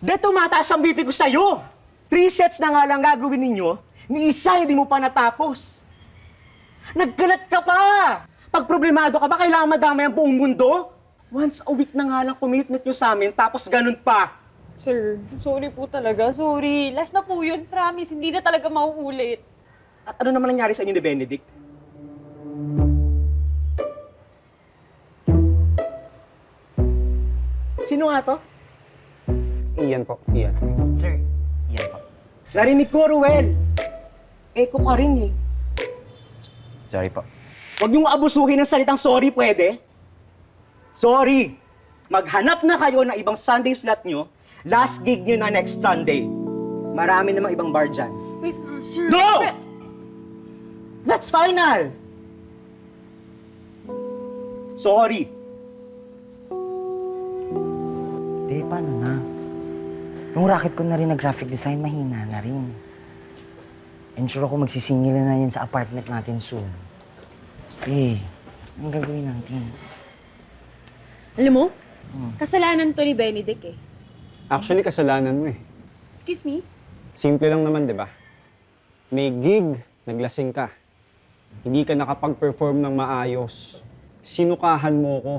De, tumataas ang BP ko sa'yo! 3 sets na nga lang gagawin ninyo, ni isa hindi mo pa natapos. Nagkalat ka pa! Pag problemado ka ba, kailangan madamay ang buong mundo? Once a week na nga lang commitment nyo sa amin, tapos ganun pa. Sir, sorry po talaga. Sorry. Last na po yun. Promise, hindi na talaga mauulit. At ano naman nangyari sa inyo ni Benedict? Sino nga to? Iyan po, Iyan. Sir, yan po. Narinig ko, Ruel. Eko ka rin eh. Sorry po. Huwag niyong abusuhin ng salitang sorry, pwede? Sorry. Maghanap na kayo ng ibang Sunday slot nyo. Last gig nyo na next Sunday. Marami namang ibang bar dyan. Wait, sir. No! That's final! Sorry. Di, paano na? Yung racket ko na rin na graphic design, mahina na rin. And sure ako magsisingil na yan sa apartment natin soon. Anong gagawin natin? Alam mo, kasalanan to ni Benedict eh. Actually, kasalanan mo eh. Excuse me? Simple lang naman, di ba? May gig, naglasing ka. Hindi ka nakapag-perform ng maayos. Sinukahan mo ko.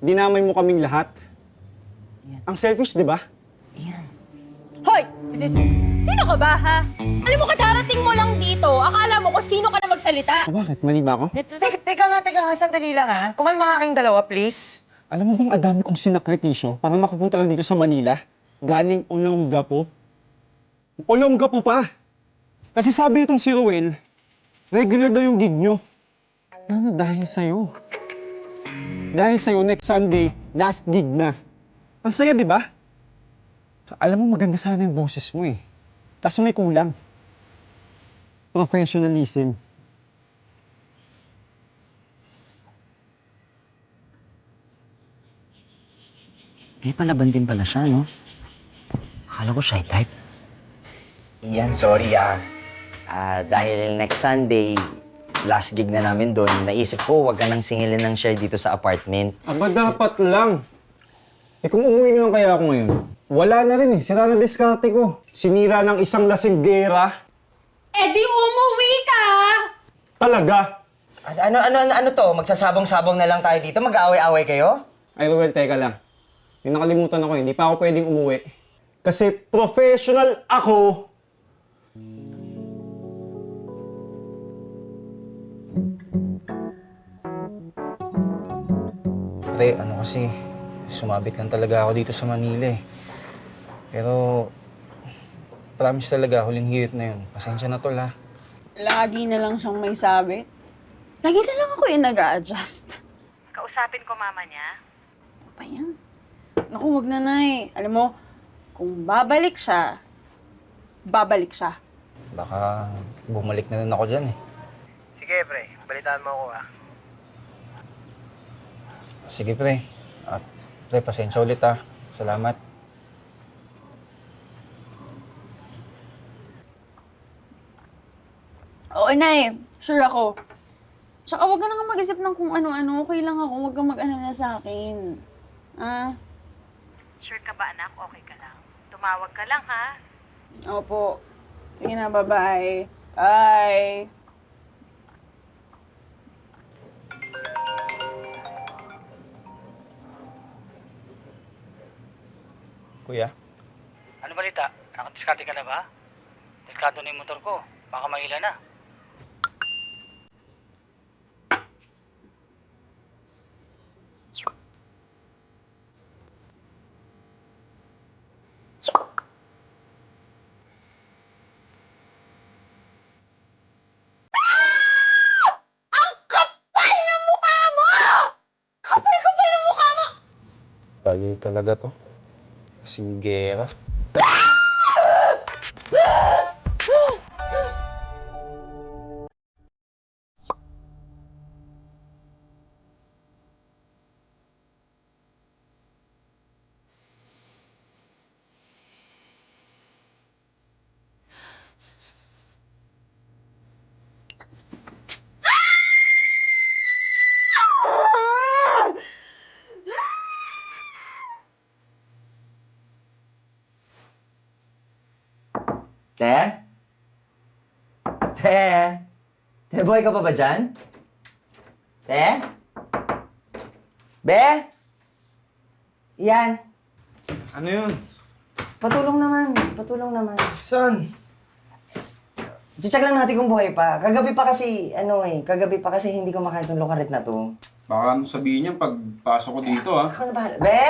Dinamay mo kaming lahat. Ang selfish, di ba? Ayan. Hoy! Sino ka ba, ha? Alam mo, kadarating mo lang dito. Akala mo kung sino ka na magsalita. Bakit? Mali ba ako? Teka nga, sandali lang ha. Kumalma nga kayong dalawa, please. Alam mo bang adami kong sinakripisyo para makapunta lang dito sa Manila? Galing Olongapo. Olongapo pa! Kasi sabi itong si Ruel, regular daw yung gig nyo. Ano dahil sa'yo? Dahil sa'yo, next Sunday, last gig na. Ang saya, di ba? Alam mo, maganda sana yung boses mo eh. Tapos may kulang. Professionalism. May palaban din pala siya, no? Akala ko shy type. Iyan, sorry dahil next Sunday, last gig na namin doon, naisip ko wag ka nang singilin ng share dito sa apartment. Aba, dapat lang. Eh kung umuwi naman kaya ako ngayon, wala na rin eh. Sira na diskarte ko. Sinira ng isang lasinggera. Eh di umuwi ka! Talaga? Ano to? Magsasabong-sabong na lang tayo dito? Mag-aaway-aaway kayo? Ay, Ruel, teka lang. May nakalimutan ako, hindi pa ako pwedeng umuwi. Kasi professional ako. Pre, ano kasi, sumabit lang talaga ako dito sa Manila eh. Pero, promise talaga, huling hiyot na yun. Pasensya na tol ha. Lagi na lang siyang may sabit. Lagi na lang ako yung nag-a-adjust. Kausapin ko mama niya. Ano pa yan? Naku, wag na, Nay. Alam mo, kung babalik siya, babalik siya. Baka bumalik na rin ako dyan eh. Sige, pre. Balitaan mo ako, Sige pre. At pre, pasensya ulit ah. Salamat. Oo, Nay. Sure ako. Tsaka wag ka na nga mag-isip ng kung ano-ano. Okay lang ako. Wag kang mag-alala sa akin. Ah? Sure ka ba anak? Okay ka lang? Tumawag ka lang ha? Opo. Sige na, bye-bye. Bye. Kuya? Ano balita? Nakadiskarte ka na ba? Delikado na yung motor ko. Baka mahila na. Bagay talaga to. Singgera. Te? Te? Te, buhay ka pa ba dyan? Te? Be? Iyan. Ano yun? Patulong naman. Patulong naman. Saan? Check lang natin kung buhay pa. Kagabi pa kasi hindi ko makain tong lokaret na to. Baka ano sabihin niya pagpasok ko dito, Ako na bahala. Be?